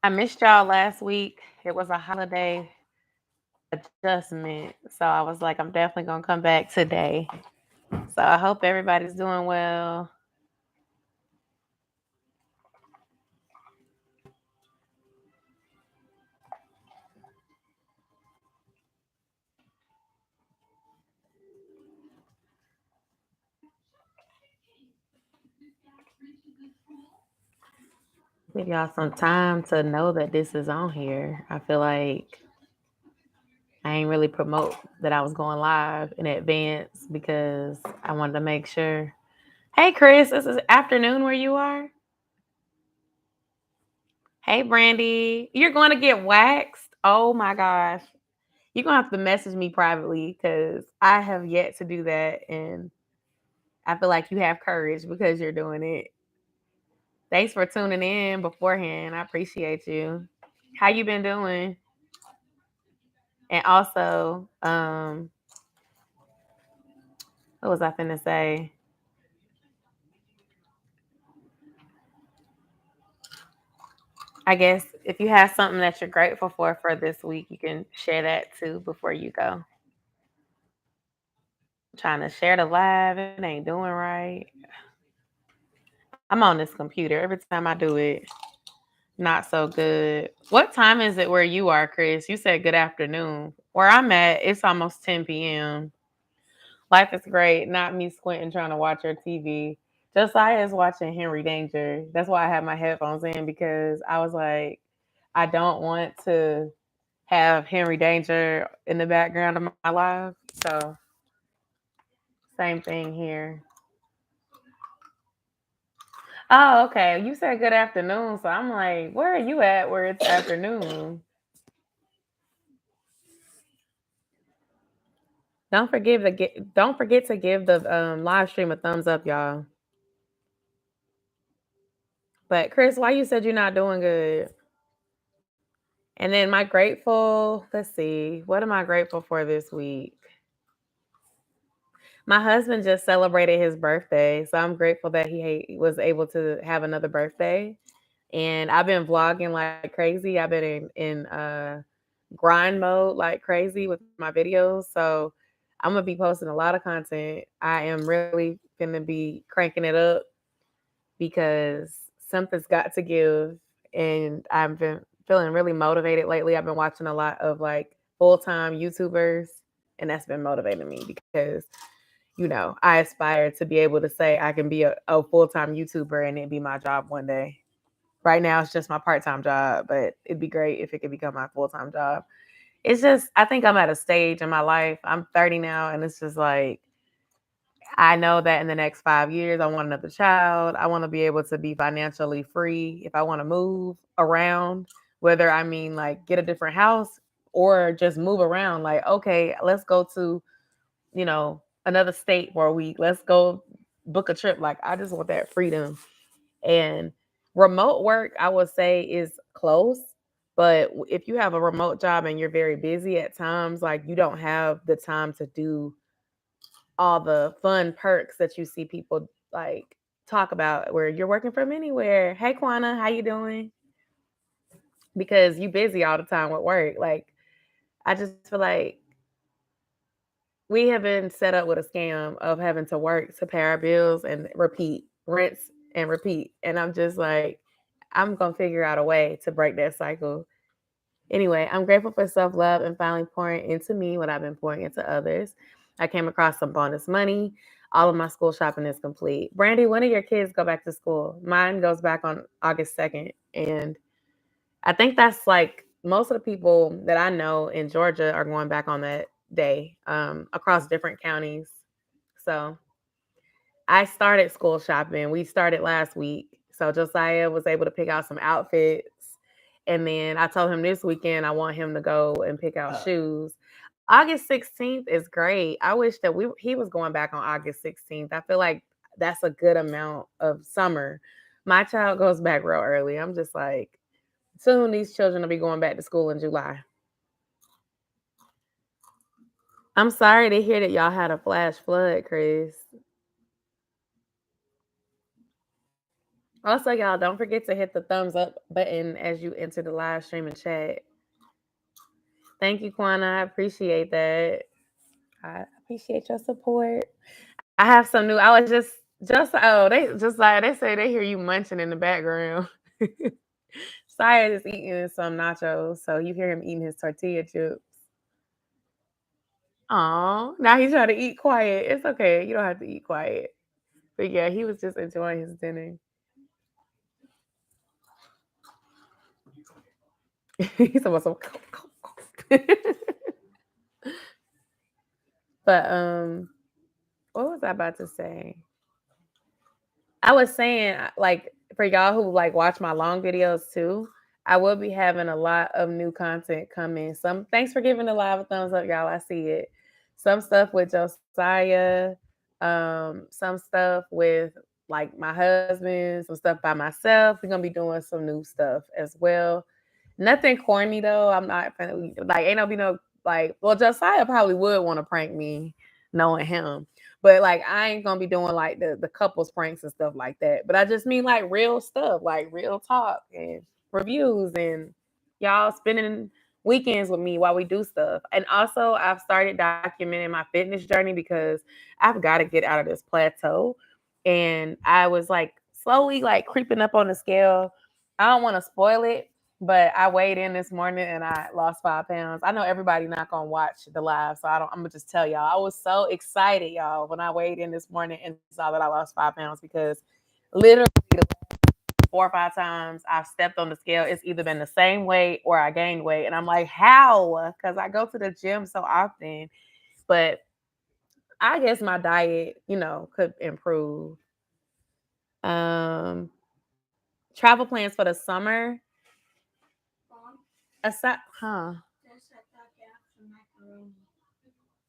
I missed y'all last week. It was a holiday adjustment. So I was like, I'm definitely going to come back today. So I hope everybody's doing well. Give y'all some time to know that this is on here. I feel like I ain't really promote that I was going live in advance because I wanted to make sure. Hey, Chris, this is afternoon where you are. Hey, Brandy, you're going to get waxed. Oh my gosh. You're going to have to message me privately because I have yet to do that. And I feel like you have courage because you're doing it. Thanks for tuning in beforehand. I appreciate you. How you been doing? And also, what was I finna say? I guess if you have something that you're grateful for this week, you can share that too before you go. I'm trying to share the live, it ain't doing right. I'm on this computer. Every time I do it, not so good. What time is it where you are, Chris? You said good afternoon. Where I'm at, it's almost 10 p.m. Life is great. Not me squinting trying to watch your TV. Josiah is watching Henry Danger. That's why I have my headphones in because I was like, I don't want to have Henry Danger in the background of my life. So same thing here. Oh, okay. You said good afternoon, so I'm like, where are you at? Where it's afternoon? Don't forget to give the live stream a thumbs up, y'all. But Chris, why you said you're not doing good? And then my grateful, let's see, what am I grateful for this week? My husband just celebrated his birthday, so I'm grateful that he was able to have another birthday. And I've been vlogging like crazy. I've been in grind mode like crazy with my videos. So I'm gonna be posting a lot of content. I am really gonna be cranking it up because something's got to give. And I've been feeling really motivated lately. I've been watching a lot of like full time YouTubers, and that's been motivating me because I aspire to be able to say I can be a full time YouTuber and it be my job one day. Right now, it's just my part time job, but it'd be great if it could become my full time job. It's just, I think I'm at a stage in my life. I'm 30 now, and it's just like, I know that in the next 5 years, I want another child. I want to be able to be financially free if I want to move around, whether I mean like get a different house or just move around. Like, okay, let's go to, another state where let's go book a trip. Like, I just want that freedom. And remote work, I would say, is close. But if you have a remote job and you're very busy at times, like you don't have the time to do all the fun perks that you see people like talk about where you're working from anywhere. Hey Kwana, how you doing? Because you busy all the time with work. Like I just feel like we have been set up with a scam of having to work to pay our bills and repeat, rinse and repeat. And I'm just like, I'm gonna figure out a way to break that cycle. Anyway, I'm grateful for self love and finally pouring into me what I've been pouring into others. I came across some bonus money. All of my school shopping is complete. Brandy, when do your kids go back to school? Mine goes back on August 2nd. And I think that's like most of the people that I know in Georgia are going back on that day across different counties. So I started school shopping. We started last week. So Josiah was able to pick out some outfits. And then I told him this weekend I want him to go and pick out shoes. August 16th is great. I wish that he was going back on August 16th. I feel like that's a good amount of summer. My child goes back real early. I'm just like, soon these children will be going back to school in July. I'm sorry to hear that y'all had a flash flood, Chris. Also, y'all, don't forget to hit the thumbs up button as you enter the live stream and chat. Thank you, Kwana. I appreciate that. I appreciate your support. I have some new. I was they say they hear you munching in the background. Syed is eating some nachos, so you hear him eating his tortilla chips. Oh, now he's trying to eat quiet. It's okay. You don't have to eat quiet. But yeah, he was just enjoying his dinner. He's almost so. But what was I about to say? I was saying, like, for y'all who like watch my long videos too, I will be having a lot of new content coming. Some thanks for giving the live a thumbs up, y'all. I see it. Some stuff with Josiah, some stuff with like my husband, some stuff by myself. We're gonna be doing some new stuff as well. Nothing corny though. I'm not like ain't no be no like. Well, Josiah probably would want to prank me, knowing him. But like I ain't gonna be doing like the couples pranks and stuff like that. But I just mean like real stuff, like real talk and reviews and y'all spending weekends with me while we do stuff. And also I've started documenting my fitness journey because I've got to get out of this plateau. And I was like slowly like creeping up on the scale. I don't want to spoil it, but I weighed in this morning and I lost 5 pounds. I know everybody not gonna watch the live, so I'm gonna just tell y'all. I was so excited, y'all, when I weighed in this morning and saw that I lost 5 pounds because literally the 4 or 5 times I've stepped on the scale, it's either been the same weight or I gained weight. And I'm like, how? Because I go to the gym so often. But I guess my diet, could improve. Um Travel plans for the summer. Aside, huh?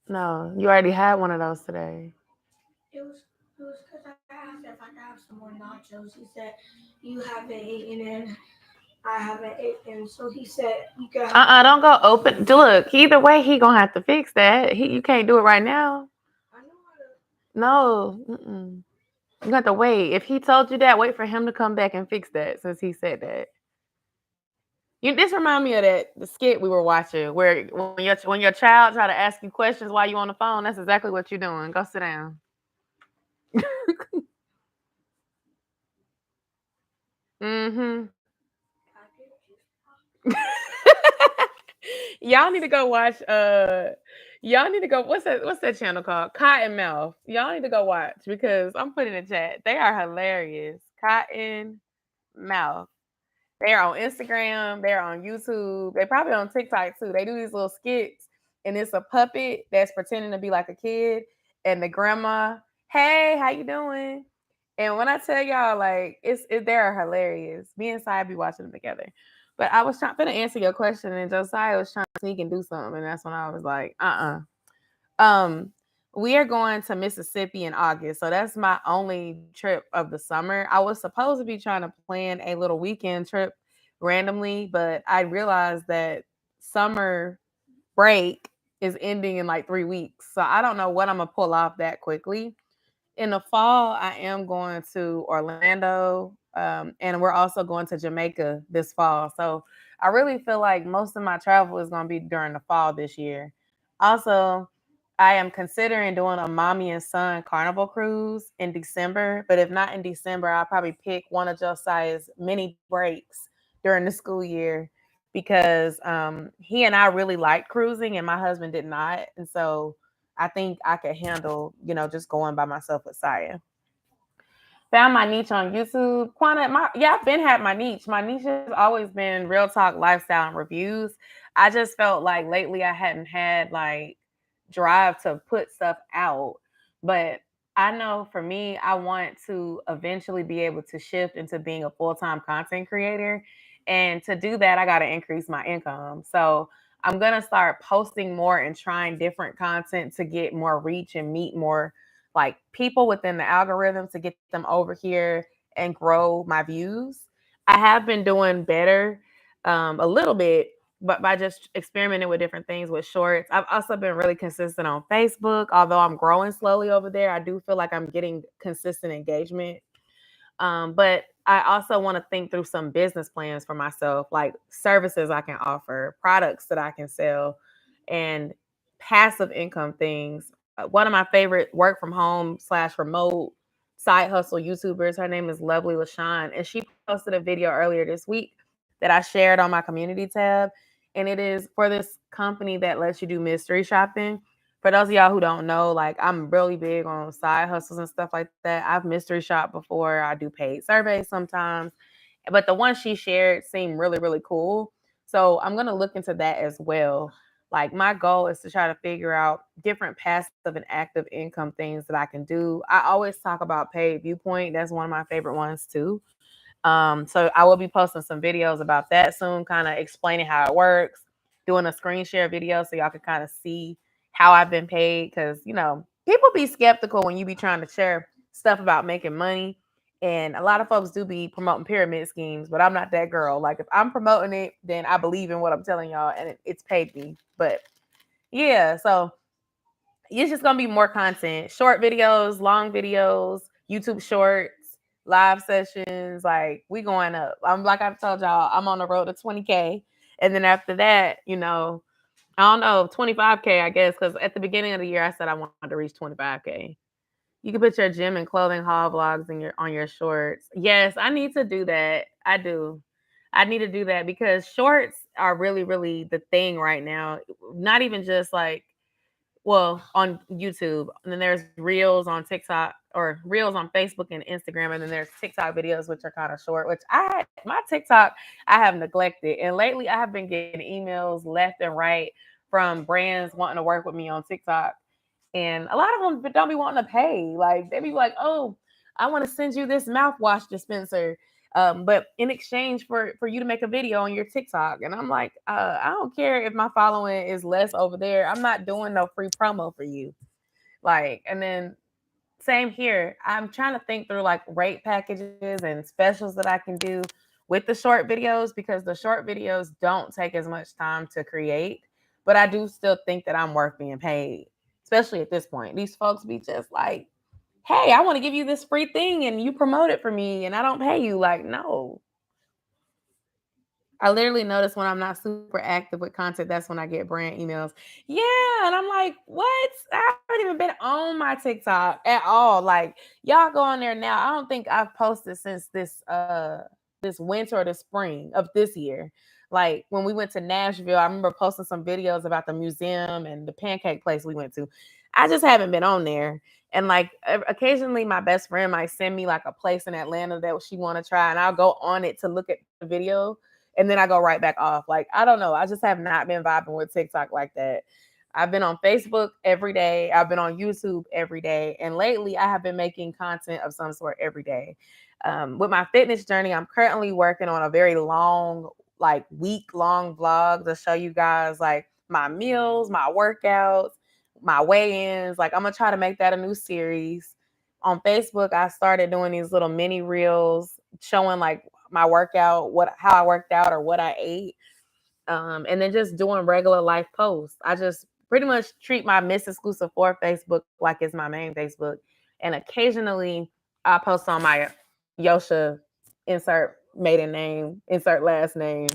No, you already had one of those today. It was because I asked if I could have some more nachos. He said you haven't eaten and I haven't eaten, so he said you can have. Don't go open. Look, either way, he gonna have to fix that. You can't do it right now. I know how to. No, mm-mm. You got to wait. If he told you that, wait for him to come back and fix that. Since he said that, this remind me of the skit we were watching, where when your child try to ask you questions while you on the phone. That's exactly what you're doing. Go sit down. Mm-hmm. Y'all need to go watch. Y'all need to go. What's that channel called? Cotton Mouth. Y'all need to go watch because I'm putting in the chat. They are hilarious. Cotton Mouth. They're on Instagram. They're on YouTube. They probably on TikTok too. They do these little skits, and it's a puppet that's pretending to be like a kid, and the grandma, hey, how you doing? And when I tell y'all, like, they're hilarious. Me and Sai be watching them together. But I was trying to answer your question, and Josiah was trying to sneak and do something, and that's when I was like, um, we are going to Mississippi in August, so that's my only trip of the summer. I was supposed to be trying to plan a little weekend trip randomly, but I realized that summer break is ending in like 3 weeks, so I don't know what I'm gonna pull off that quickly. In the fall, I am going to Orlando, and we're also going to Jamaica this fall. So I really feel like most of my travel is going to be during the fall this year. Also, I am considering doing a mommy and son carnival cruise in December. But if not in December, I'll probably pick one of Josiah's mini breaks during the school year because he and I really liked cruising, and my husband did not. And so I think I could handle, just going by myself with Saya. Found my niche on YouTube. I've been had my niche. My niche has always been real talk, lifestyle, and reviews. I just felt like lately I hadn't had like drive to put stuff out. But I know for me, I want to eventually be able to shift into being a full-time content creator. And to do that, I got to increase my income. So I'm going to start posting more and trying different content to get more reach and meet more like people within the algorithm to get them over here and grow my views. I have been doing better a little bit, but by just experimenting with different things with shorts. I've also been really consistent on Facebook. Although I'm growing slowly over there, I do feel like I'm getting consistent engagement. But I also want to think through some business plans for myself, like services I can offer, products that I can sell, and passive income things. One of my favorite work from home slash remote side hustle YouTubers, her name is Lovely LaShawn, and she posted a video earlier this week that I shared on my community tab. And it is for this company that lets you do mystery shopping. For those of y'all who don't know, like I'm really big on side hustles and stuff like that. I've mystery shopped before. I do paid surveys sometimes, but the one she shared seemed really, really cool. So I'm gonna look into that as well. Like my goal is to try to figure out different passive and active income things that I can do. I always talk about paid Viewpoint. That's one of my favorite ones too. So I will be posting some videos about that soon, kind of explaining how it works, doing a screen share video so y'all can kind of see how I've been paid. Because, people be skeptical when you be trying to share stuff about making money. And a lot of folks do be promoting pyramid schemes, but I'm not that girl. Like, if I'm promoting it, then I believe in what I'm telling y'all and it's paid me. But yeah, so it's just gonna be more content, short videos, long videos, YouTube shorts, live sessions. Like we going up. I'm like I've told y'all, I'm on the road to 20K, and then after that, I don't know, 25K, I guess, because at the beginning of the year I said I wanted to reach 25K. You can put your gym and clothing haul vlogs in your on your shorts. Yes, I need to do that. I do. I need to do that because shorts are really, really the thing right now. Not even just like on YouTube, and then there's reels on TikTok or reels on Facebook and Instagram, and then there's TikTok videos which are kind of short. Which my TikTok I have neglected, and lately I have been getting emails left and right from brands wanting to work with me on TikTok, and a lot of them don't be wanting to pay. Like they be like, "Oh, I want to send you this mouthwash dispenser." But in exchange for you to make a video on your TikTok, and I'm like, I don't care if my following is less over there. I'm not doing no free promo for you. Like, and then same here. I'm trying to think through like rate packages and specials that I can do with the short videos because the short videos don't take as much time to create, but I do still think that I'm worth being paid, especially at this point. These folks be just like, hey, I want to give you this free thing and you promote it for me and I don't pay you. Like, no. I literally notice when I'm not super active with content, that's when I get brand emails. Yeah, and I'm like, what? I haven't even been on my TikTok at all. Like, y'all go on there now. I don't think I've posted since this winter or the spring of this year. Like when we went to Nashville, I remember posting some videos about the museum and the pancake place we went to. I just haven't been on there. And like occasionally my best friend might send me like a place in Atlanta that she want to try and I'll go on it to look at the video and then I go right back off. Like, I don't know. I just have not been vibing with TikTok like that. I've been on Facebook every day. I've been on YouTube every day. And lately, I have been making content of some sort every day. With my fitness journey, I'm currently working on a very long, like week long vlog to show you guys like my meals, my workouts, my weigh ins. Like, I'm going to try to make that a new series. On Facebook, I started doing these little mini reels showing like my workout, how I worked out or what I ate. And then just doing regular life posts. I just pretty much treat my Miss Exclusive for Facebook like it's my main Facebook. And occasionally I post on my Yosha insert maiden name, insert last name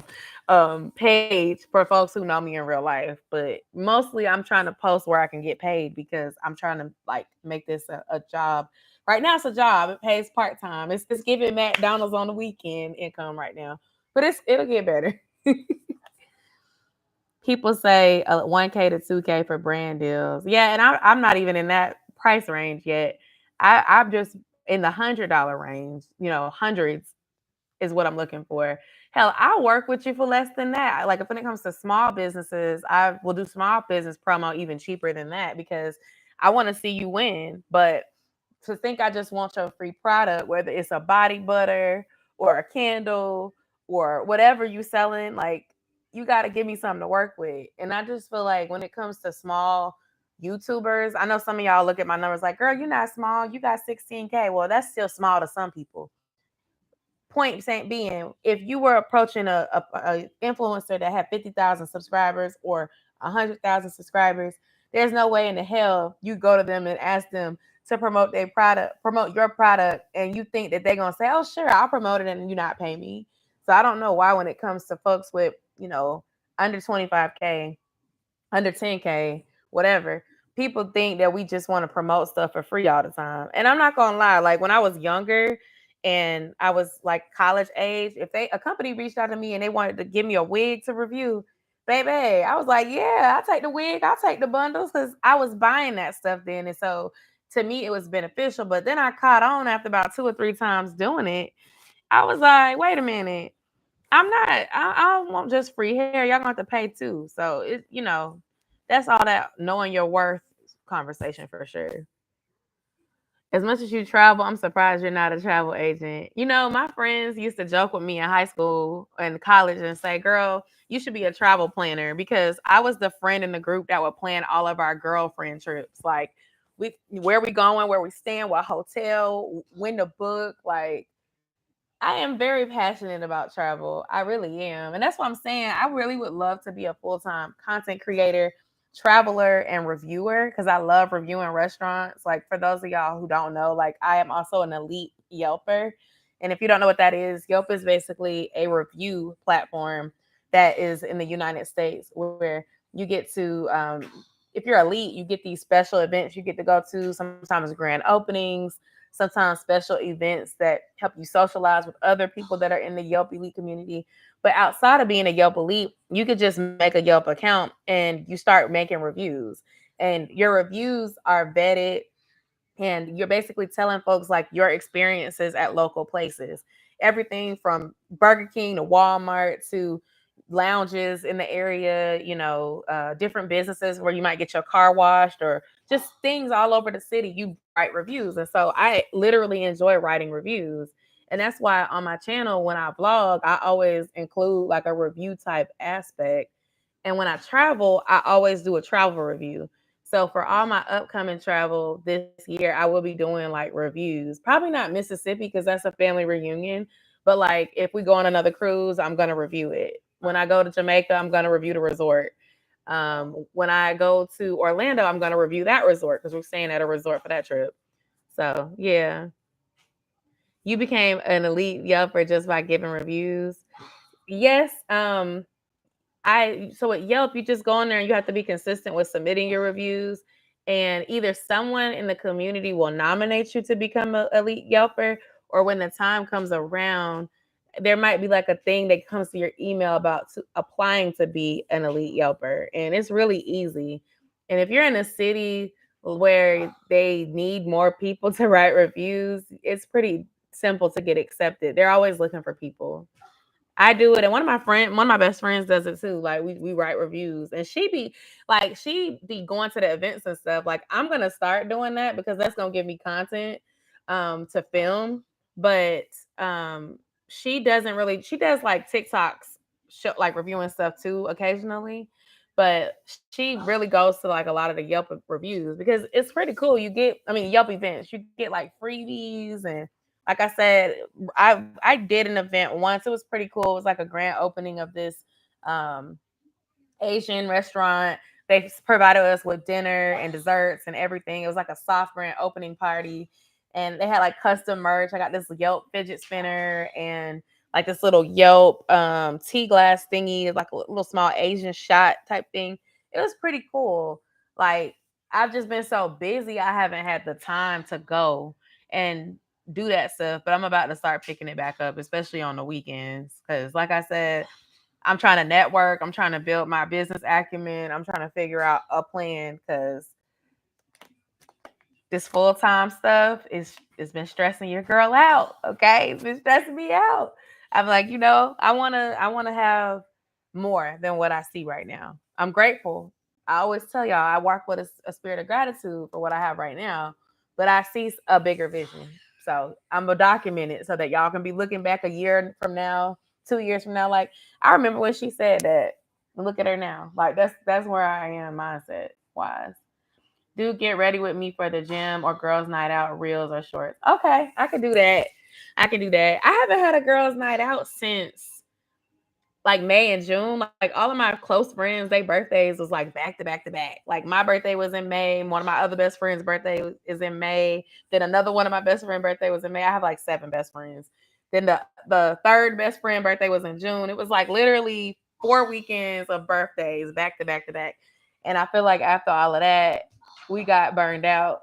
page for folks who know me in real life. But mostly I'm trying to post where I can get paid because I'm trying to like make this a job. Right now it's a job. It pays part time. It's giving McDonald's on the weekend income right now. But it'll get better. People say 1K to 2K for brand deals. Yeah, and I'm not even in that price range yet. I'm just in the $100 range. Hundreds is what I'm looking for. Hell, I'll work with you for less than that. Like if when it comes to small businesses, I will do small business promo even cheaper than that because I want to see you win. But to think I just want your free product, whether it's a body butter or a candle or whatever you selling, like you got to give me something to work with. And I just feel like when it comes to small YouTubers, I know some of y'all look at my numbers like, girl, you're not small. You got 16K. Well, that's still small to some people. Point being, if you were approaching a influencer that had 50,000 subscribers or 100,000 subscribers, there's no way in the hell you go to them and ask them to promote their product, promote your product, and you think that they're gonna say, "Oh, sure, I'll promote it," and you not pay me. So I don't know why when it comes to folks with, under 25K, under 10K, whatever, people think that we just want to promote stuff for free all the time. And I'm not gonna lie, like when I was younger and I was like college age, if a company reached out to me and they wanted to give me a wig to review, baby, I was like, yeah, I'll take the wig, I'll take the bundles, because I was buying that stuff then. And so to me it was beneficial. But then I caught on after about 2 or 3 times doing it. I was like, wait a minute. I don't want just free hair. Y'all gonna have to pay too. So that's all that knowing your worth conversation for sure. As much as you travel, I'm surprised you're not a travel agent. My friends used to joke with me in high school and college and say, girl, you should be a travel planner, because I was the friend in the group that would plan all of our girlfriend trips. Like where we going, where we staying, what hotel, when to book. Like I am very passionate about travel. I really am. And that's what I'm saying. I really would love to be a full-time content creator, traveler, and reviewer, because I love reviewing restaurants. Like for those of y'all who don't know, like I am also an elite Yelper. And if you don't know what that is, Yelp is basically a review platform that is in the United States, where you get to, if you're elite, you get these special events you get to go to, sometimes grand openings, sometimes special events that help you socialize with other people that are in the Yelp Elite community. But outside of being a Yelp Elite, you could just make a Yelp account and you start making reviews. And your reviews are vetted, and you're basically telling folks like your experiences at local places. Everything from Burger King to Walmart to lounges in the area, different businesses where you might get your car washed, or just things all over the city. You write reviews. And so I literally enjoy writing reviews. And that's why on my channel, when I vlog, I always include like a review type aspect. And when I travel, I always do a travel review. So for all my upcoming travel this year, I will be doing like reviews. Probably not Mississippi because that's a family reunion. But like if we go on another cruise, I'm gonna review it. When I go to Jamaica, I'm gonna review the resort. When I go to Orlando, I'm gonna review that resort because we're staying at a resort for that trip. So yeah, you became an elite Yelper just by giving reviews. Yes. So at Yelp, you just go in there and you have to be consistent with submitting your reviews. And either someone in the community will nominate you to become an elite Yelper, or when the time comes around, there might be like a thing that comes to your email about applying to be an elite Yelper. And it's really easy. And if you're in a city where they need more people to write reviews, it's pretty simple to get accepted. They're always looking for people. I do it, and one of my best friends does it too. Like we write reviews, and she be going to the events and stuff. Like I'm gonna start doing that because that's gonna give me content to film. But she doesn't really. She does like TikToks, like reviewing stuff too occasionally. But she really goes to like a lot of the Yelp reviews because it's pretty cool. Yelp events. You get like freebies, and like I said, I did an event once. It was pretty cool. It was like a grand opening of this um, Asian restaurant. They provided us with dinner and desserts and everything. It was like a soft grand opening party, and they had like custom merch. I got this Yelp fidget spinner and like this little Yelp tea glass thingy, like a little small Asian shot type thing. It was pretty cool. Like I've just been so busy, I haven't had the time to go and do that stuff. But I'm about to start picking it back up, especially on the weekends, because like I said, I'm trying to network. I'm trying to build my business acumen. I'm trying to figure out a plan because this full time stuff is it's been stressing your girl out. Okay, it's been stressing me out. I'm like, I wanna have more than what I see right now. I'm grateful. I always tell y'all I work with a spirit of gratitude for what I have right now, but I see a bigger vision. So I'm gonna document it so that y'all can be looking back a year from now, 2 years from now, like I remember when she said that. Look at her now. Like that's where I am mindset wise. Do get ready with me for the gym or girls' night out, reels or shorts. Okay, I can do that. I can do that. I haven't had a girls' night out since like May and June, like all of my close friends, their birthdays was like back to back to back. Like my birthday was in May. One of my other best friends' birthday is in May. Then another one of my best friend birthday was in May. I have like 7 best friends. Then the third best friend birthday was in June. It was like literally 4 weekends of birthdays back to back to back. And I feel like after all of that, we got burned out.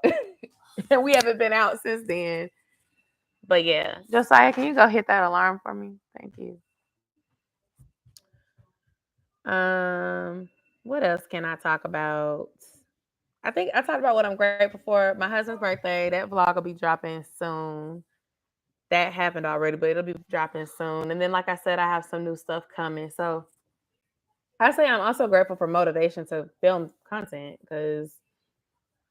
And we haven't been out since then. But yeah, Josiah, can you go hit that alarm for me? Thank you. Um, what else can I talk about? I think I talked about what I'm grateful for. My husband's birthday. That vlog will be dropping soon. That happened already, but it'll be dropping soon. And then, like I said, I have some new stuff coming. So I say I'm also grateful for motivation to film content because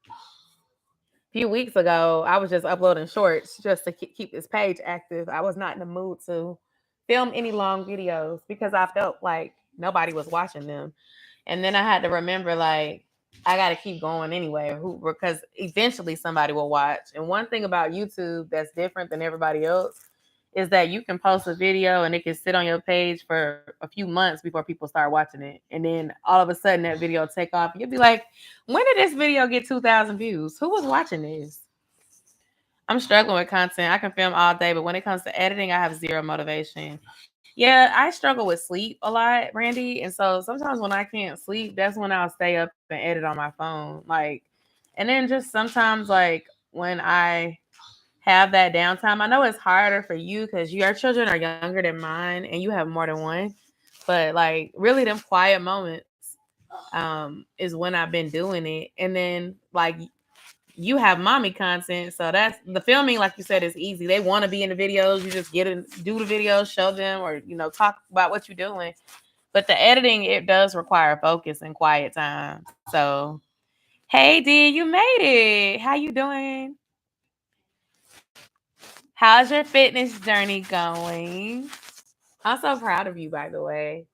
a few weeks ago I was just uploading shorts just to keep this page active. I was not in the mood to film any long videos because I felt like nobody was watching them. And then I had to remember, like, I got to keep going anyway, because eventually somebody will watch. And one thing about YouTube that's different than everybody else is that you can post a video and it can sit on your page for a few months before people start watching it. And then all of a sudden that video take off. You'll be like, when did this video get 2,000 views? Who was watching this? I'm struggling with content. I can film all day, but when it comes to editing, I have zero motivation. Yeah, I struggle with sleep a lot, Randy. And so sometimes when I can't sleep, that's when I'll stay up and edit on my phone. Like, and then just sometimes, like, when I have that downtime, I know it's harder for you because your children are younger than mine and you have more than one. But, like, really, them quiet moments is when I've been doing it. And then, like, you have mommy content, so that's the filming. Like you said, is easy. They want to be in the videos. You just get in, do the videos, show them, or talk about what you're doing. But the editing, it does require focus and quiet time. So, hey, D, you made it. How you doing? How's your fitness journey going? I'm so proud of you, by the way.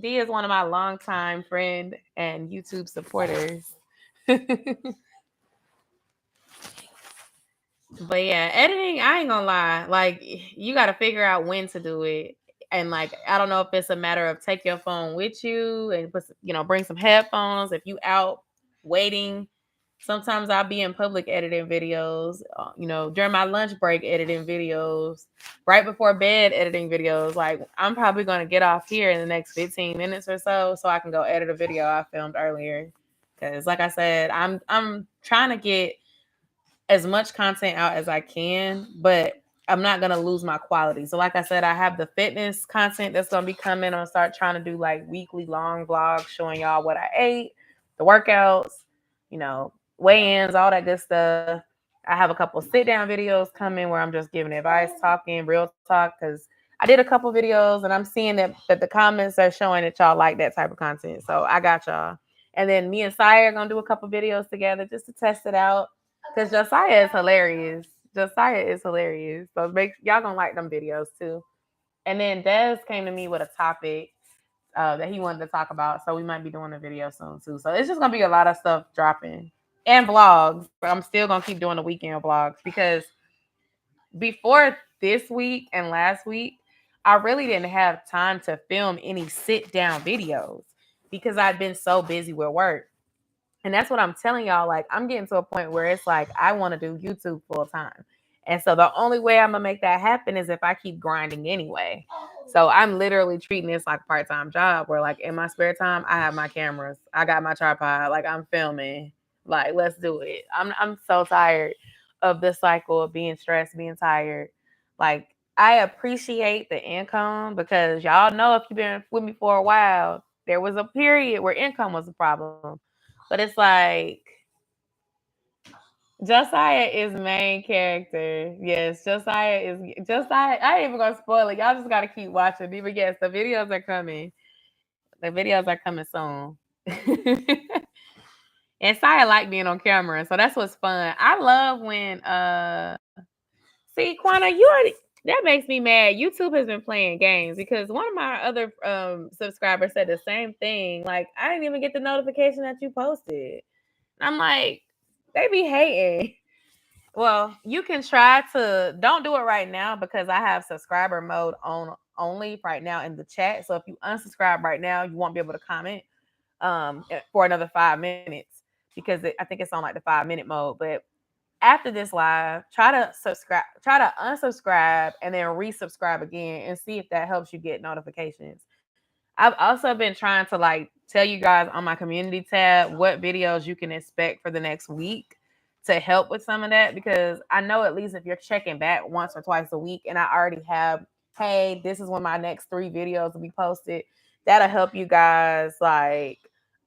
D is one of my longtime friend and YouTube supporters. But yeah, editing, I ain't gonna lie. Like, you got to figure out when to do it. And like, I don't know if it's a matter of take your phone with you and bring some headphones. If you out waiting, sometimes I'll be in public editing videos. During my lunch break editing videos, right before bed editing videos. Like, I'm probably gonna get off here in the next 15 minutes or so I can go edit a video I filmed earlier. Because, like I said, I'm trying to get as much content out as I can, but I'm not gonna lose my quality. So, like I said, I have the fitness content that's gonna be coming. I'm gonna start trying to do like weekly long vlogs showing y'all what I ate, the workouts, weigh-ins, all that good stuff. I have a couple sit down videos coming where I'm just giving advice, talking real talk, because I did a couple videos and I'm seeing that the comments are showing that y'all like that type of content. So I got y'all. And then me and Sire are gonna do a couple videos together just to test it out. Because Josiah is hilarious. Josiah is hilarious. So y'all gonna like them videos too. And then Des came to me with a topic that he wanted to talk about. So we might be doing a video soon too. So it's just gonna be a lot of stuff dropping. And vlogs. But I'm still gonna keep doing the weekend vlogs because before this week and last week, I really didn't have time to film any sit down videos because I'd been so busy with work. And that's what I'm telling y'all. Like, I'm getting to a point where it's like, I want to do YouTube full time. And so the only way I'm going to make that happen is if I keep grinding anyway. So I'm literally treating this like a part-time job where, like, in my spare time, I have my cameras. I got my tripod. Like, I'm filming. Like, let's do it. I'm so tired of the cycle of being stressed, being tired. Like, I appreciate the income because y'all know, if you've been with me for a while, there was a period where income was a problem. But it's like Josiah is main character. Yes, Josiah. I ain't even gonna spoil it. Y'all just gotta keep watching. But yes, the videos are coming. The videos are coming soon. And Saya like being on camera, so that's what's fun. I love when see, Quana, that makes me mad. YouTube has been playing games because one of my other subscribers said the same thing. Like, I didn't even get the notification that you posted. I'm like, they be hating. Well, you can try to don't do it right now because I have subscriber mode on only right now in the chat. So if you unsubscribe right now, you won't be able to comment for another 5 minutes because I think it's on like the 5 minute mode. But after this live, try to subscribe, try to unsubscribe and then resubscribe again and see if that helps you get notifications. I've also been trying to like tell you guys on my community tab what videos you can expect for the next week to help with some of that because I know at least if you're checking back once or twice a week and I already have, hey, this is when my next 3 videos will be posted, that'll help you guys like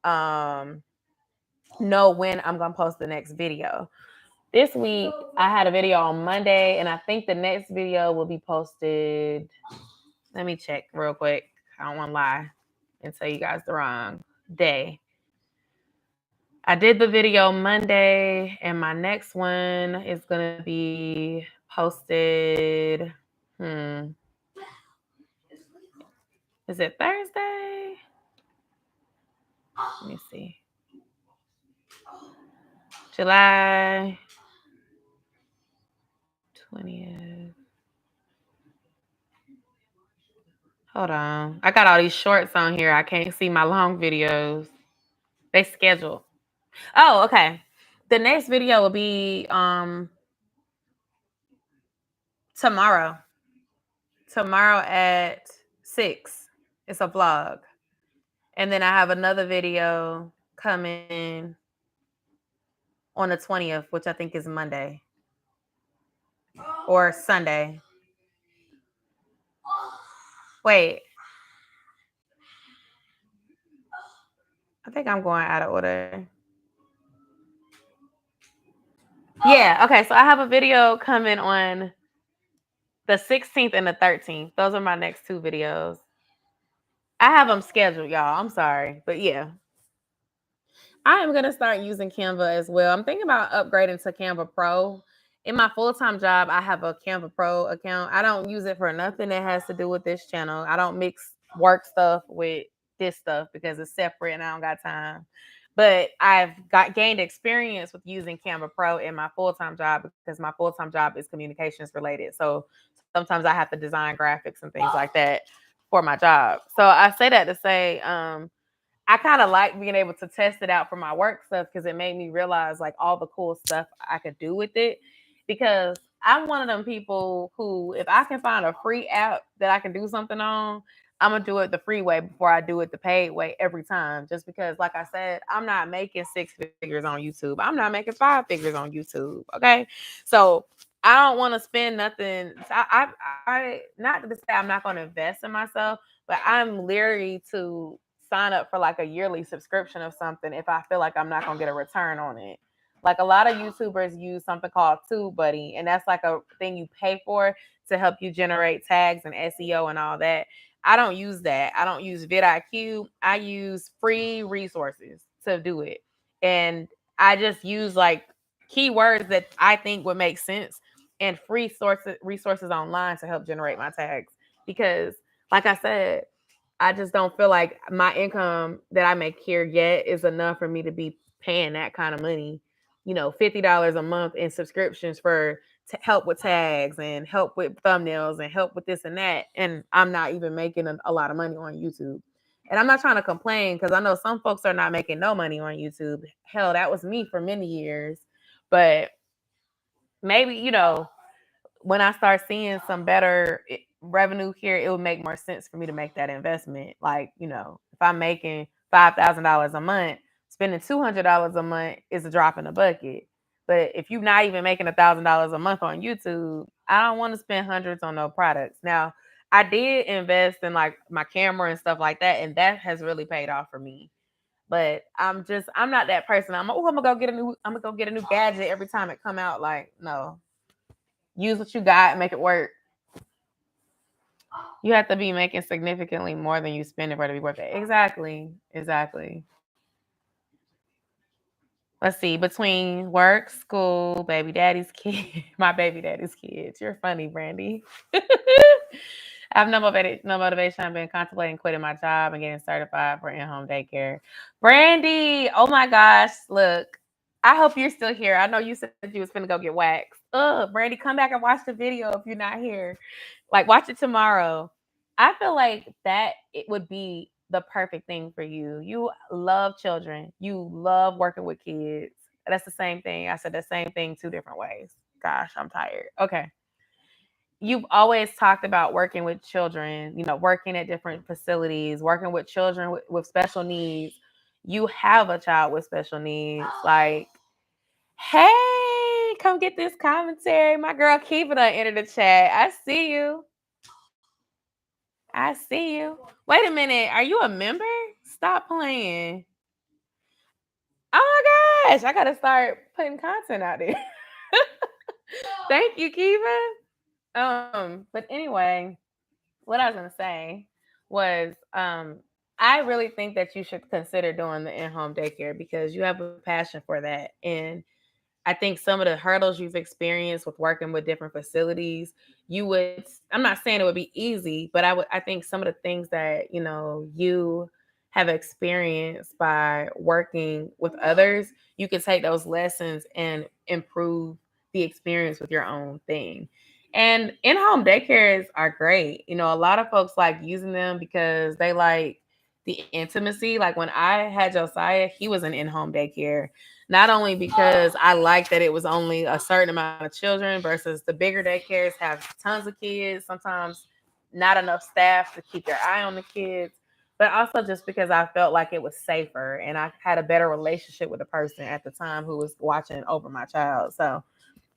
um know when I'm gonna post the next video. This week I had a video on Monday and I think the next video will be posted. Let me check real quick. I don't want to lie and tell you guys the wrong day. I did the video Monday, and my next one is going to be posted. Is it Thursday? Let me see. July 20th. Hold on. I got all these shorts on here. I can't see my long videos. They scheduled. Oh, okay. The next video will be tomorrow. Tomorrow at 6. It's a vlog. And then I have another video coming on the 20th, which I think is Monday or Sunday. Wait. I think I'm going out of order. Yeah, okay. So I have a video coming on the 16th and the 13th. Those are my next 2 videos. I have them scheduled, y'all. I'm sorry. But yeah, I am going to start using Canva as well. I'm thinking about upgrading to Canva Pro. In my full-time job, I have a Canva Pro account. I don't use it for nothing that has to do with this channel. I don't mix work stuff with this stuff because it's separate and I don't got time. But I've gained experience with using Canva Pro in my full-time job because my full-time job is communications related. So sometimes I have to design graphics and things like that for my job. So I say that to say, I kind of like being able to test it out for my work stuff because it made me realize like all the cool stuff I could do with it. Because I'm one of them people who, if I can find a free app that I can do something on, I'm gonna do it the free way before I do it the paid way every time. Just because, like I said, I'm not making 6 figures on YouTube. I'm not making 5 figures on YouTube. Okay, so I don't want to spend nothing. Not to say I'm not going to invest in myself, but I'm leery to sign up for like a yearly subscription of something if I feel like I'm not gonna get a return on it. Like a lot of YouTubers use something called TubeBuddy, and that's like a thing you pay for to help you generate tags and SEO and all that. I don't use that. I don't use vidIQ. I use free resources to do it. And I just use like keywords that I think would make sense and free resources online to help generate my tags. Because like I said, I just don't feel like my income that I make here yet is enough for me to be paying that kind of money. $50 a month in subscriptions for help with tags and help with thumbnails and help with this and that. And I'm not even making a lot of money on YouTube. And I'm not trying to complain because I know some folks are not making no money on YouTube. Hell, that was me for many years. But maybe, when I start seeing some better revenue here, it would make more sense for me to make that investment. Like, if I'm making $5,000 a month, spending $200 a month is a drop in the bucket. But if you're not even making $1,000 a month on YouTube, I don't want to spend hundreds on no products. Now, I did invest in like my camera and stuff like that, and that has really paid off for me. But I'm not that person. I'm gonna go get a new gadget every time it come out. Like, no, use what you got and make it work. You have to be making significantly more than you spend for it to be worth it. Exactly. Let's see. Between work, school, baby daddy's kid, my baby daddy's kids. You're funny, Brandy. I have no motivation. I've been contemplating quitting my job and getting certified for in-home daycare. Brandy, oh my gosh, look. I hope you're still here. I know you said you was finna go get waxed. Brandy, come back and watch the video if you're not here. Like, watch it tomorrow. I feel like that it would be the perfect thing for you. You love children. You love working with kids. That's the same thing. I said the same thing two different ways. Gosh, I'm tired. Okay. You've always talked about working with children, working at different facilities, working with children with special needs. You have a child with special needs. Like, hey, come get this commentary. My girl Keep It on enter the chat. I see you. I see you. Wait a minute. Are you a member? Stop playing. Oh my gosh. I got to start putting content out there. Thank you, Kiva. But anyway, what I was gonna say was, I really think that you should consider doing the in-home daycare because you have a passion for that, and I think some of the hurdles you've experienced with working with different facilities, you would. I'm not saying it would be easy, but I think some of the things that you have experienced by working with others, you can take those lessons and improve the experience with your own thing. And in-home daycares are great. A lot of folks like using them because they like the intimacy. Like when I had Josiah, he was an in-home daycare. Not only because I like that it was only a certain amount of children versus the bigger daycares have tons of kids, sometimes not enough staff to keep their eye on the kids, but also just because I felt like it was safer and I had a better relationship with the person at the time who was watching over my child. So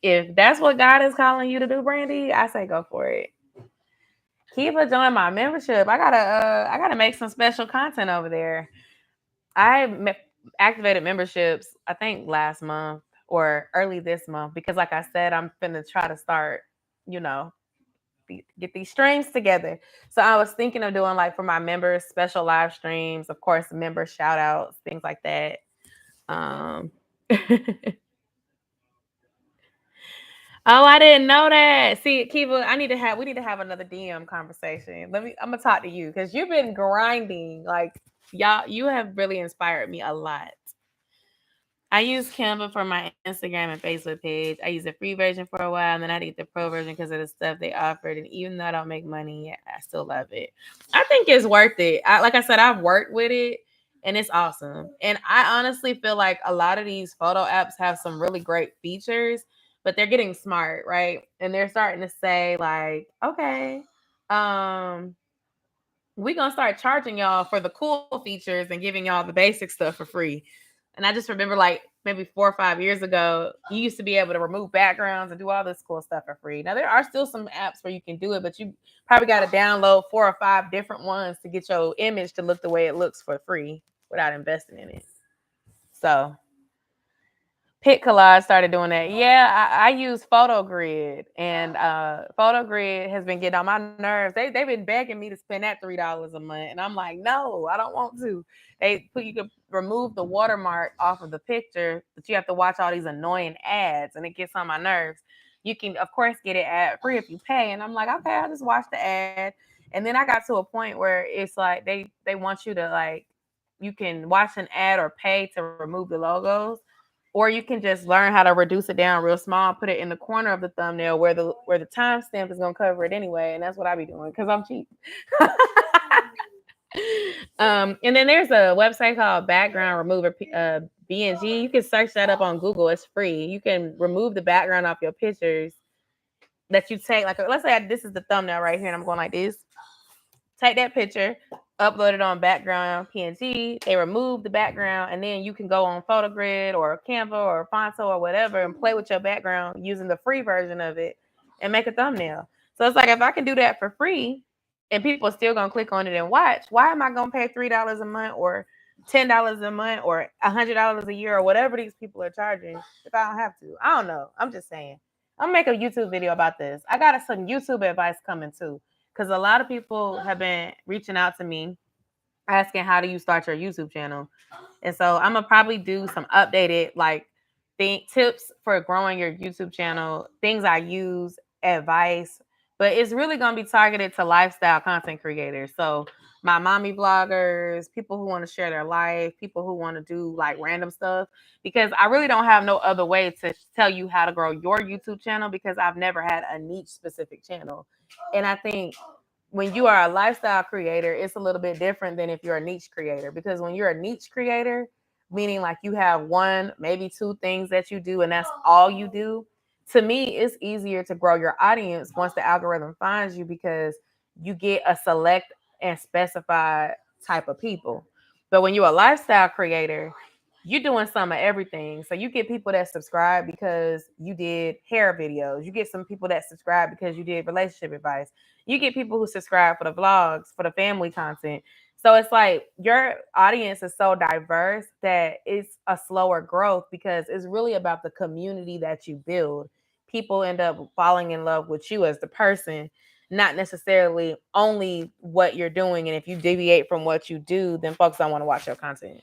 if that's what God is calling you to do, Brandy, I say go for it. Kiva join my membership. I gotta make some special content over there. Activated memberships, I think last month or early this month, because like I said, I'm finna try to start, you know, get these streams together. So I was thinking of doing like for my members, special live streams, of course, member shout outs, things like that. Um, Oh, I didn't know that. See, Kiva, we need to have another DM conversation. I'm gonna talk to you because you've been grinding. Like you have really inspired me a lot. I use Canva for my Instagram and Facebook page. I use the free version for a while, and then I did the pro version because of the stuff they offered. And even though I don't make money, I still love it. I think it's worth it. Like I said, I've worked with it, and it's awesome. And I honestly feel like a lot of these photo apps have some really great features, but they're getting smart, right? And they're starting to say like, okay, um, we're gonna start charging y'all for the cool features and giving y'all the basic stuff for free. And I just remember like maybe 4 or 5 years ago, you used to be able to remove backgrounds and do all this cool stuff for free. Now there are still some apps where you can do it, but you probably got to download 4 or 5 different ones to get your image to look the way it looks for free without investing in it. So Pit Collage started doing that. Yeah, I use PhotoGrid, and PhotoGrid has been getting on my nerves. They've been begging me to spend that $3 a month, and I'm like, no, I don't want to. You can remove the watermark off of the picture, but you have to watch all these annoying ads, and it gets on my nerves. You can, of course, get it ad free if you pay, and I'm like, okay, I'll just watch the ad. And then I got to a point where it's like they want you to like you can watch an ad or pay to remove the logos, or you can just learn how to reduce it down real small, put it in the corner of the thumbnail where the timestamp is gonna cover it anyway, and that's what I be doing because I'm cheap. And then there's a website called Background Remover, BNG. You can search that up on Google. It's free. You can remove the background off your pictures that you take. Like, let's say this is the thumbnail right here, and I'm going like this. Take that picture, upload it on background PNG. They remove the background, and then you can go on PhotoGrid or Canva or Fonto or whatever and play with your background using the free version of it and make a thumbnail. So it's like if I can do that for free and people are still gonna click on it and watch, why am I gonna pay $3 a month or $10 a month or $100 a year or whatever these people are charging if I don't have to? I don't know. I'm just saying. I'm gonna make a YouTube video about this. I got some YouTube advice coming too, because a lot of people have been reaching out to me asking how do you start your YouTube channel. And so I'm gonna probably do some updated like tips for growing your YouTube channel, things I use, advice, but it's really going to be targeted to lifestyle content creators. So my mommy bloggers, people who want to share their life, people who want to do like random stuff, because I really don't have no other way to tell you how to grow your YouTube channel because I've never had a niche specific channel. And I think when you are a lifestyle creator, it's a little bit different than if you're a niche creator, because when you're a niche creator, meaning like you have one, maybe two things that you do and that's all you do, to me, it's easier to grow your audience once the algorithm finds you because you get a select and specified type of people. But when you're a lifestyle creator, you're doing some of everything. So you get people that subscribe because you did hair videos. You get some people that subscribe because you did relationship advice. You get people who subscribe for the vlogs, for the family content. So it's like your audience is so diverse that it's a slower growth because it's really about the community that you build. People end up falling in love with you as the person, not necessarily only what you're doing. And if you deviate from what you do, then folks don't want to watch your content.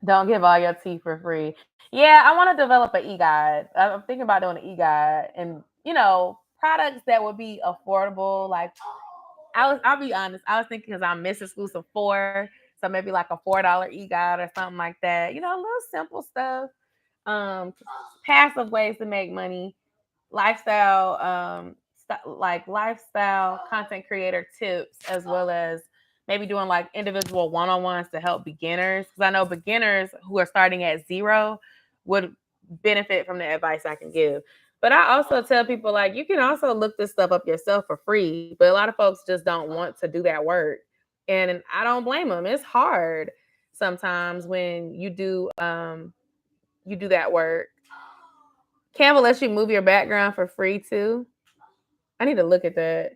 Don't give all your tea for free. Yeah, I want to develop an e-guide. I'm thinking about doing an e-guide and, products that would be affordable. Like I'll be honest, I was thinking because I'm Miss Exclusive 4, so maybe like a $4 e-guide or something like that. A little simple stuff. Um, Passive ways to make money, lifestyle, like lifestyle content creator tips, as well as maybe doing like individual one-on-ones to help beginners. Because I know beginners who are starting at zero would benefit from the advice I can give. But I also tell people like you can also look this stuff up yourself for free. But a lot of folks just don't want to do that work, and I don't blame them. It's hard sometimes when you do that work. Canva lets you move your background for free too. I need to look at that.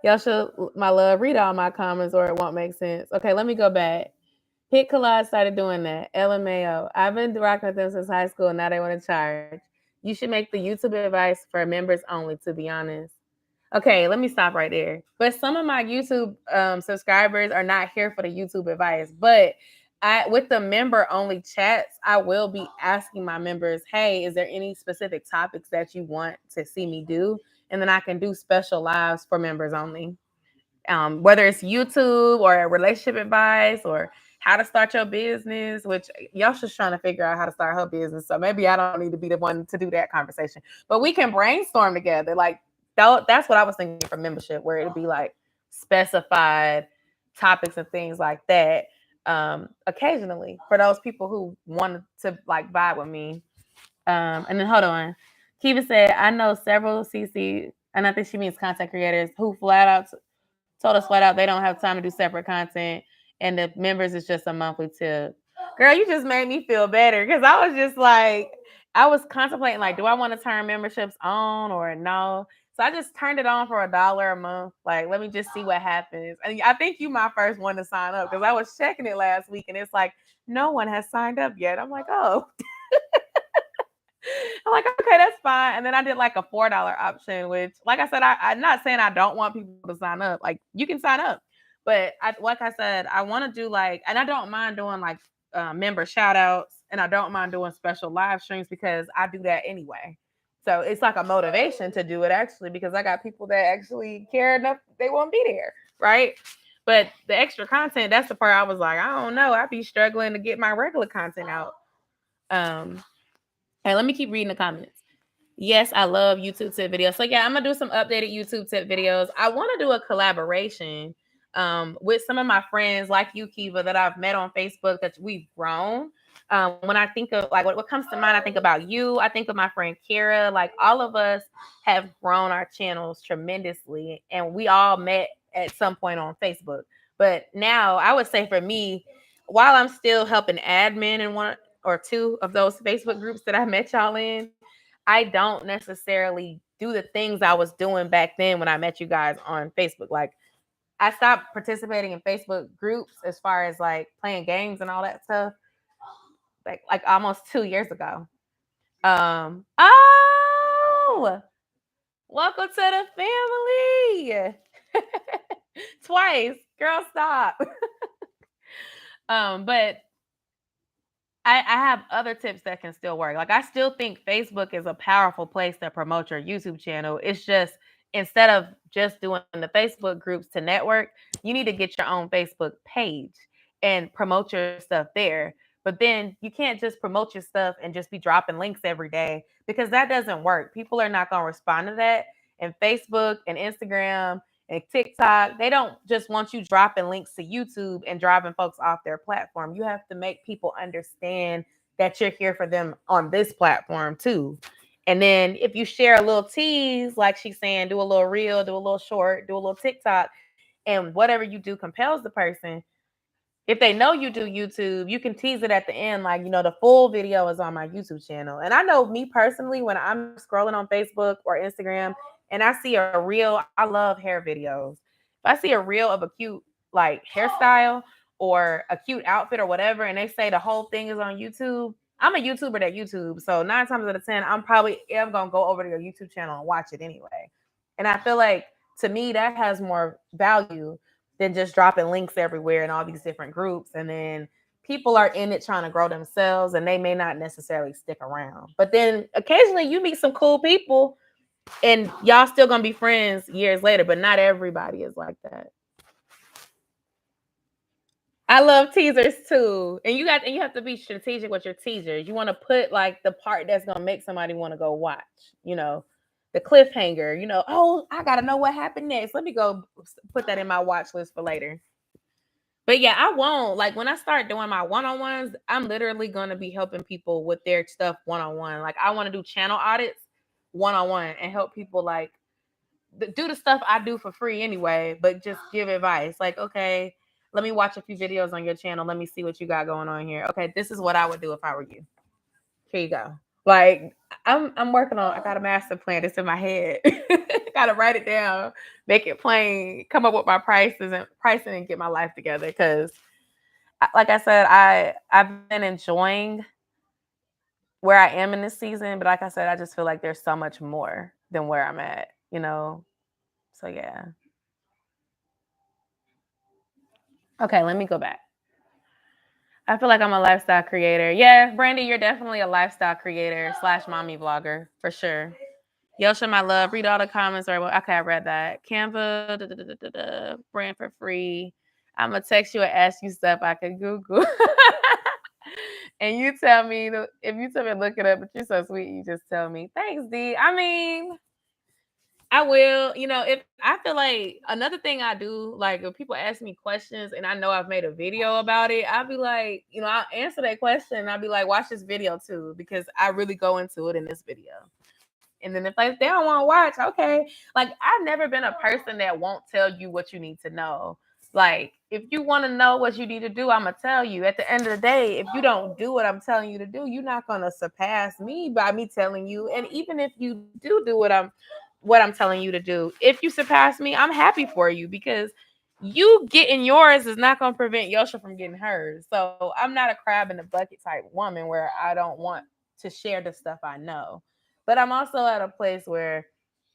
Y'all should, my love, read all my comments or it won't make sense. Okay, let me go back. Hit Collage started doing that. LMAO. I've been rocking with them since high school. Now they want to charge. You should make the YouTube advice for members only, to be honest. Okay, let me stop right there. But some of my YouTube subscribers are not here for the YouTube advice. But with the member only chats, I will be asking my members, hey, is there any specific topics that you want to see me do? And then I can do special lives for members only. Whether it's YouTube or relationship advice or how to start your business, which Yosha's trying to figure out how to start her business. So maybe I don't need to be the one to do that conversation, but we can brainstorm together. Like that's what I was thinking for membership, where it'd be like specified topics and things like that. Occasionally for those people who wanted to like vibe with me. And then hold on. Kiva said, I know several CC, and I think she means content creators who flat out told us flat out they don't have time to do separate content, and the members is just a monthly tip. Girl, you just made me feel better because I was just like, I was contemplating like, do I want to turn memberships on or no? So I just turned it on for $1 a month. Like, let me just see what happens. And I think you my first one to sign up because I was checking it last week and it's like no one has signed up yet. I'm like, oh. I'm like, okay, that's fine. And then I did like a $4 option, which, like I said, I'm not saying I don't want people to sign up. Like, you can sign up. But like I said, I want to do like, and I don't mind doing like member shout outs and I don't mind doing special live streams because I do that anyway. So it's like a motivation to do it actually because I got people that actually care enough, they won't be there. Right. But the extra content, that's the part I was like, I don't know. I'd be struggling to get my regular content out. Hey, let me keep reading the comments. Yes, I love YouTube tip videos. So yeah, I'm gonna do some updated YouTube tip videos. I want to do a collaboration with some of my friends like you, Kiva, that I've met on Facebook that we've grown. When I think of like what comes to mind, I think about you. I think of my friend Kara. Like all of us have grown our channels tremendously, and we all met at some point on Facebook. But now I would say for me, while I'm still helping admin in one or two of those Facebook groups that I met y'all in, I don't necessarily do the things I was doing back then when I met you guys on Facebook. Like I stopped participating in Facebook groups as far as like playing games and all that stuff, like almost 2 years ago. Oh, welcome to the family. Twice, girl, stop. But I have other tips that can still work. Like I still think Facebook is a powerful place to promote your YouTube channel. It's just instead of just doing the Facebook groups to network, you need to get your own Facebook page and promote your stuff there. But then you can't just promote your stuff and just be dropping links every day because that doesn't work. People are not going to respond to that. And Facebook and Instagram and TikTok, they don't just want you dropping links to YouTube and driving folks off their platform. You have to make people understand that you're here for them on this platform too. And then if you share a little tease, like she's saying, do a little reel, do a little short, do a little TikTok, and whatever you do compels the person, if they know you do YouTube, you can tease it at the end, like, the full video is on my YouTube channel. And I know me personally, when I'm scrolling on Facebook or Instagram and I see a reel, I love hair videos. If I see a reel of a cute, like, hairstyle or a cute outfit or whatever, and they say the whole thing is on YouTube, I'm a YouTuber that YouTube. So 9 times out of 10, I'm probably am going to go over to your YouTube channel and watch it anyway. And I feel like to me, that has more value than just dropping links everywhere in all these different groups. And then people are in it trying to grow themselves and they may not necessarily stick around. But then occasionally you meet some cool people and y'all still gonna be friends years later, but not everybody is like that. I love teasers too. And you have to be strategic with your teasers. You want to put like the part that's gonna make somebody want to go watch, you know, the cliffhanger, oh, I gotta know what happened next. Let me go put that in my watch list for later. But yeah, I won't. Like when I start doing my one-on-ones, I'm literally going to be helping people with their stuff one-on-one. Like I want to do channel audits one-on-one and help people like do the stuff I do for free anyway, but just give advice. Like, okay, let me watch a few videos on your channel. Let me see what you got going on here. Okay, this is what I would do if I were you. Here you go. Like I'm working on. I got a master plan. It's in my head. Got to write it down, make it plain, come up with my prices and pricing, and get my life together. Because, like I said, I've been enjoying where I am in this season, but like I said, I just feel like there's so much more than where I'm at. So yeah. Okay, let me go back. I feel like I'm a lifestyle creator. Yeah, Brandy, you're definitely a lifestyle creator / mommy vlogger for sure. Yosha, my love, read all the comments. Okay, I read that. Canva, brand for free. I'm going to text you and ask you stuff I can Google. And you tell me, if you tell me to look it up, but you're so sweet, you just tell me. Thanks, D. I mean, I will. If I feel like another thing I do, like if people ask me questions and I know I've made a video about it, I'll be like, I'll answer that question. And I'll be like, watch this video too, because I really go into it in this video. And then if they don't want to watch, okay. Like I've never been a person that won't tell you what you need to know. Like if you want to know what you need to do, I'm gonna tell you. At the end of the day, if you don't do what I'm telling you to do, you're not gonna surpass me by me telling you. And even if you do what I'm telling you to do, if you surpass me, I'm happy for you because you getting yours is not gonna prevent Yosha from getting hers. So I'm not a crab in the bucket type woman where I don't want to share the stuff I know. But I'm also at a place where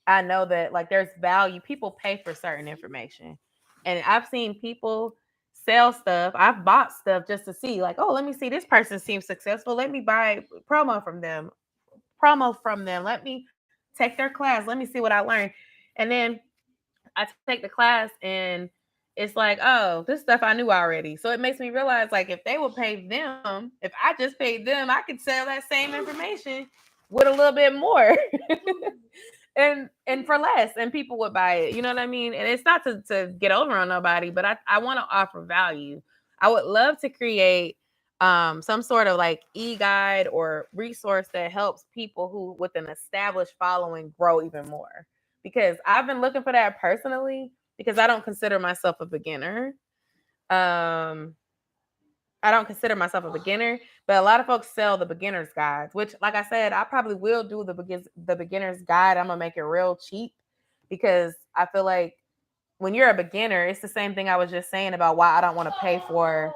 I know that like there's value. People pay for certain information. And I've seen people sell stuff. I've bought stuff just to see, like, oh, let me see, this person seems successful. Let me buy promo from them. Let me take their class. Let me see what I learned. And then I take the class and it's like, oh, this stuff I knew already. So it makes me realize like if they would pay them, if I just paid them, I could sell that same information with a little bit more. and for less, and people would buy it. You know what I mean? And it's not to get over on nobody, but I want to offer value. I would love to create some sort of like e-guide or resource that helps people who with an established following grow even more, because I've been looking for that personally because I don't consider myself a beginner. um I don't consider myself a beginner, but a lot of folks sell the beginner's guides, which, like I said, I probably will do the beginner's guide. I'm gonna make it real cheap because I feel like when you're a beginner, it's the same thing I was just saying about why I don't want to pay for,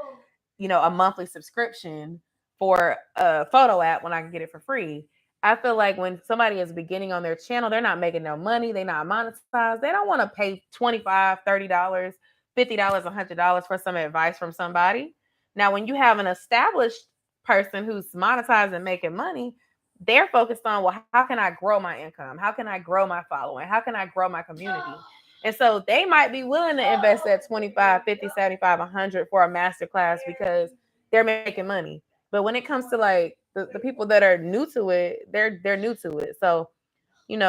a monthly subscription for a photo app when I can get it for free. I feel like when somebody is beginning on their channel, they're not making no money, they're not monetized. They don't want to pay $25, $30, $50, $100 for some advice from somebody. Now, when you have an established person who's monetized and making money, they're focused on, well, how can I grow my income? How can I grow my following? How can I grow my community? And so they might be willing to invest that 25, 50, 75, 100 for a master class because they're making money. But when it comes to like the people that are new to it, they're new to it. So, you're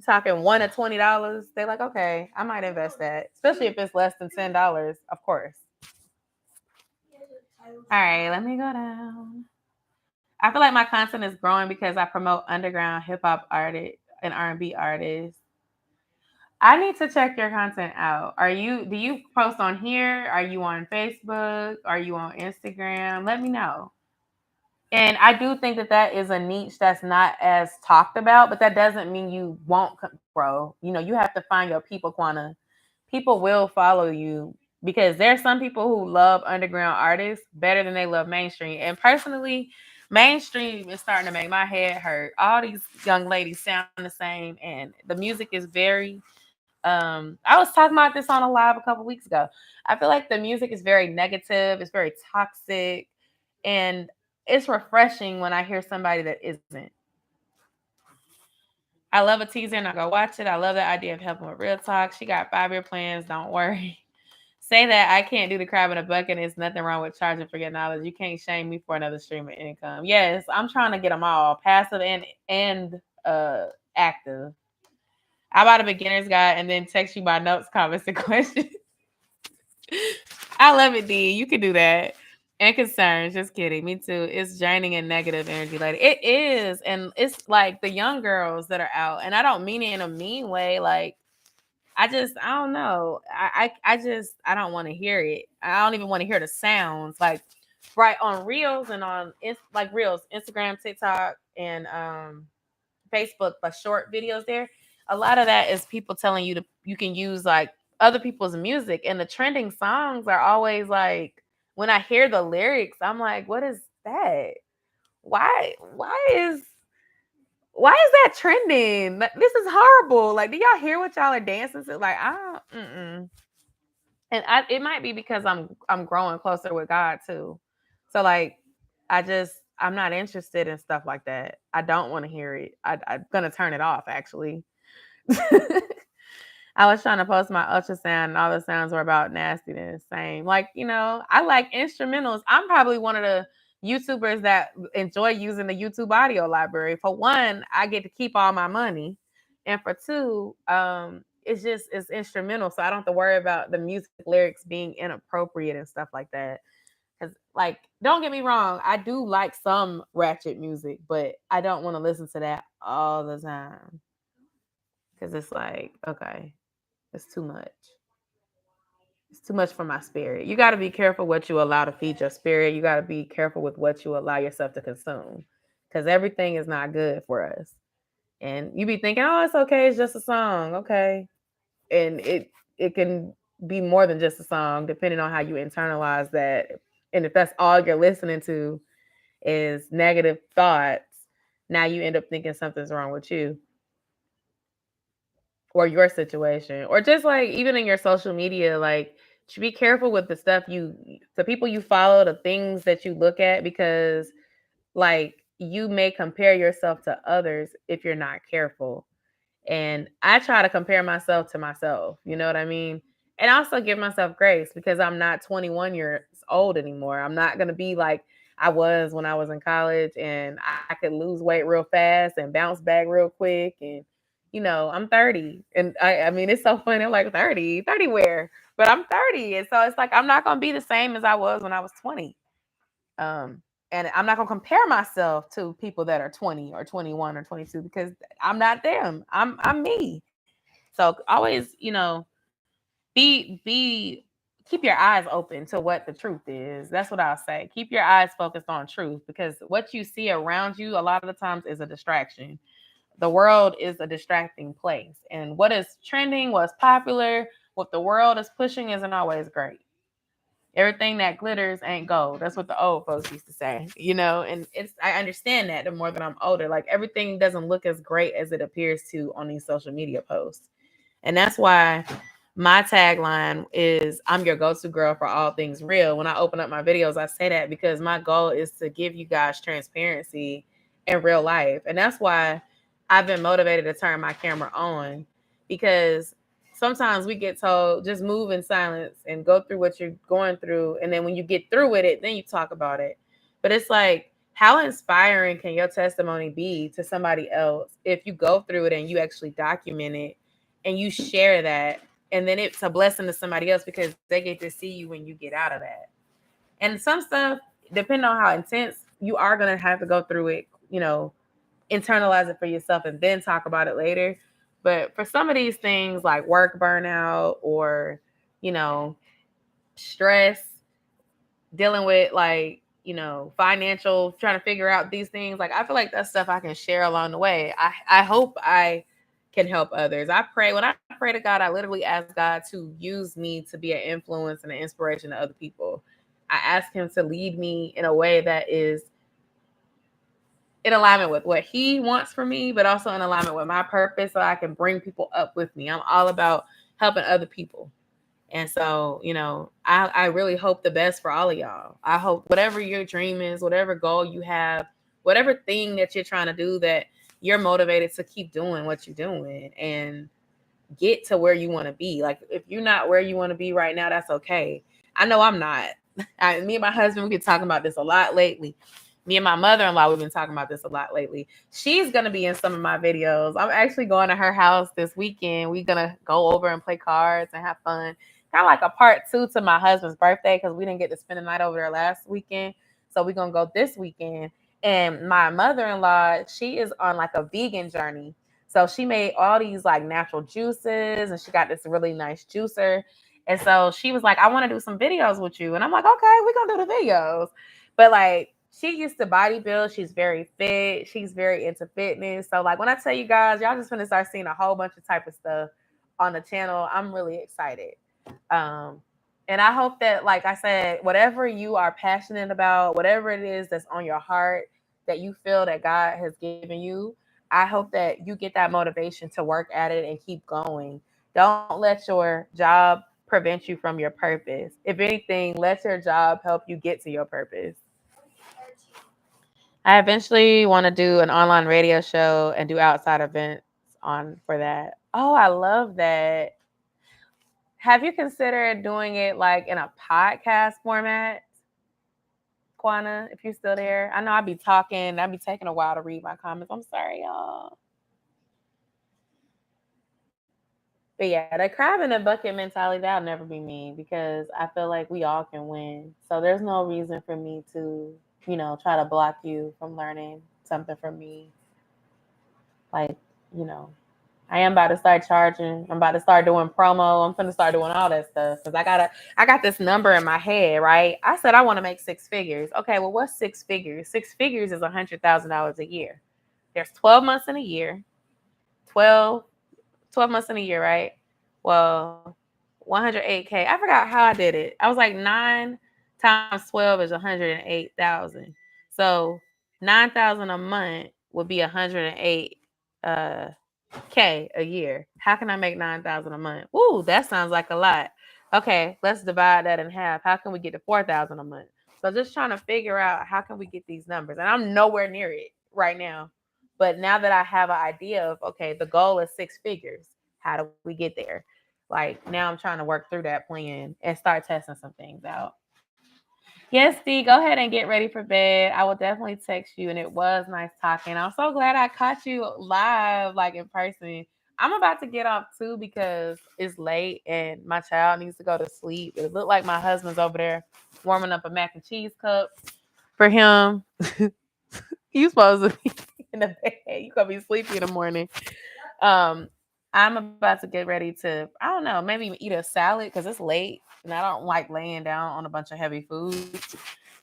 talking $1 to $20, they're like, okay, I might invest that, especially if it's less than $10, of course. All right, let me go down. I feel like my content is growing because I promote underground hip hop artists and R&B artists. I need to check your content out. Do you post on here? Are you on Facebook? Are you on Instagram? Let me know. And I do think that is a niche that's not as talked about, but that doesn't mean you won't grow. You have to find your people, Quana. People will follow you because there's some people who love underground artists better than they love mainstream. And personally, mainstream is starting to make my head hurt. All these young ladies sound the same, and the music is very. I was talking about this on a live a couple weeks ago. I feel like the music is very negative. It's very toxic, and it's refreshing when I hear somebody that isn't. I love a teaser and I go watch it. I love the idea of helping with real talk. She got 5-year plans. Don't worry. Say that I can't do the crab in a bucket. There's nothing wrong with charging for your knowledge. You can't shame me for another stream of income. Yes, I'm trying to get them all, passive and active. I bought a beginner's guide and then text you my notes, comments, and questions. I love it, D. You can do that. And concerns. Just kidding. Me too. It's draining and negative energy, lady. It is. And it's like the young girls that are out. And I don't mean it in a mean way. Like, I don't know. I don't want to hear it. I don't even want to hear the sounds. Like, right on Reels and on Reels, Instagram, TikTok, and Facebook, the short videos there. A lot of that is people telling you can use like other people's music, and the trending songs are always like, when I hear the lyrics, I'm like, what is that? Why why is why is that trending? This is horrible. Like, do y'all hear what y'all are dancing to? Like, I don't, it might be because I'm growing closer with God too. So like, I'm not interested in stuff like that. I don't want to hear it. I'm gonna turn it off actually. I was trying to post my ultrasound and all the sounds were about nastiness. Same. Like, I like instrumentals. I'm probably one of the YouTubers that enjoy using the YouTube audio library. For one, I get to keep all my money. And for two, it's instrumental. So I don't have to worry about the music lyrics being inappropriate and stuff like that. Cause like, don't get me wrong, I do like some ratchet music, but I don't want to listen to that all the time. Cause it's like, okay, it's too much. It's too much for my spirit. You got to be careful what you allow to feed your spirit. You got to be careful with what you allow yourself to consume, because everything is not good for us. And you be thinking, oh, it's okay. It's just a song. Okay. And it can be more than just a song, depending on how you internalize that. And if that's all you're listening to is negative thoughts, now you end up thinking something's wrong with you or your situation, or just like even in your social media, like, should be careful with the people you follow, the things that you look at, because like, you may compare yourself to others if you're not careful. And I try to compare myself to myself, you know what I mean? And also give myself grace, because I'm not 21 years old anymore. I'm not going to be like I was when I was in college, and I could lose weight real fast and bounce back real quick. And, I'm 30. And I mean, it's so funny. I'm like, 30 where? But I'm 30. And so it's like, I'm not going to be the same as I was when I was 20. And I'm not going to compare myself to people that are 20 or 21 or 22, because I'm not them. I'm me. So always, be keep your eyes open to what the truth is. That's what I'll say. Keep your eyes focused on truth, because what you see around you a lot of the times is a distraction. The world is a distracting place, and what is trending, what's popular, what the world is pushing isn't always great. Everything that glitters ain't gold. That's what the old folks used to say, and I understand that the more that I'm older, like, everything doesn't look as great as it appears to on these social media posts. And that's why my tagline is I'm your go-to girl for all things real. When I open up my videos, I say that because my goal is to give you guys transparency in real life. And that's why I've been motivated to turn my camera on, because sometimes we get told just move in silence and go through what you're going through. And then when you get through with it, then you talk about it. But it's like, how inspiring can your testimony be to somebody else if you go through it and you actually document it and you share that, and then it's a blessing to somebody else because they get to see you when you get out of that. And some stuff, depending on how intense, you are going to have to go through it, internalize it for yourself and then talk about it later. But for some of these things like work burnout or, you know, stress, dealing with like, financial, trying to figure out these things, like I feel like that's stuff I can share along the way. I hope I can help others. I pray, when I pray to God, I literally ask God to use me to be an influence and an inspiration to other people. I ask him to lead me in a way that is in alignment with what he wants for me, but also in alignment with my purpose so I can bring people up with me. I'm all about helping other people. And so, I really hope the best for all of y'all. I hope whatever your dream is, whatever goal you have, whatever thing that you're trying to do, that you're motivated to keep doing what you're doing and get to where you want to be. Like, if you're not where you want to be right now, that's okay. I know I'm not. Me and my husband, we've been talking about this a lot lately. Me and my mother-in-law, we've been talking about this a lot lately. She's going to be in some of my videos. I'm actually going to her house this weekend. We're going to go over and play cards and have fun. Kind of like a part 2 to my husband's birthday, because we didn't get to spend the night over there last weekend. So we're going to go this weekend. And my mother-in-law, she is on like a vegan journey. So she made all these like natural juices, and she got this really nice juicer. And so she was like, I want to do some videos with you. And I'm like, okay, we're going to do the videos. But like, she used to bodybuild. She's very fit. She's very into fitness. So like, when I tell you guys, y'all just gonna start seeing a whole bunch of type of stuff on the channel. I'm really excited. Um, and I hope that, like I said, whatever you are passionate about, whatever it is that's on your heart that you feel that God has given you, I hope that you get that motivation to work at it and keep going. Don't let your job prevent you from your purpose. If anything, let your job help you get to your purpose. I eventually want to do an online radio show and do outside events on for that. Oh, I love that. Have you considered doing it like in a podcast format, Quana, if you're still there? I know I'd be talking. I'd be taking a while to read my comments. I'm sorry, y'all. But yeah, the crab in the bucket mentality, that'll never be me, because I feel like we all can win. So there's no reason for me to, try to block you from learning something from me. Like, you know, I am about to start charging. I'm about to start doing promo. I'm gonna start doing all that stuff because I got this number in my head, right? I said I want to make 6 figures. Okay, well, what's 6 figures? 6 figures is $100,000 a year. There's 12 months in a year. 12, 12 months in a year, right? Well, 108K. I forgot how I did it. I was like 9 times 12 is 108,000. So 9,000 a month would be 108 uh K a year. How can I make 9,000 a month? Ooh, that sounds like a lot. Okay, let's divide that in half. How can we get to 4,000 a month? So just trying to figure out how can we get these numbers. And I'm nowhere near it right now. But now that I have an idea of, okay, the goal is 6 figures. How do we get there? Like, now I'm trying to work through that plan and start testing some things out. Yes, Steve, go ahead and get ready for bed. I will definitely text you, and it was nice talking. I'm so glad I caught you live, like in person. I'm about to get off too because it's late and my child needs to go to sleep. It looked like my husband's over there warming up a mac and cheese cup for him. You supposed to be in the bed. You gonna be sleepy in the morning. Um, I'm about to get ready to, I don't know, maybe eat a salad because it's late and I don't like laying down on a bunch of heavy food.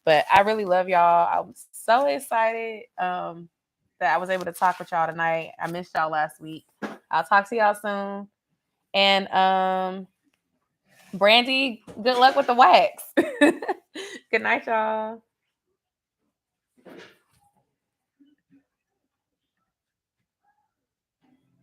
But I really love y'all. I'm so excited that I was able to talk with y'all tonight. I missed y'all last week. I'll talk to y'all soon. And Brandy, good luck with the wax. Good night, y'all.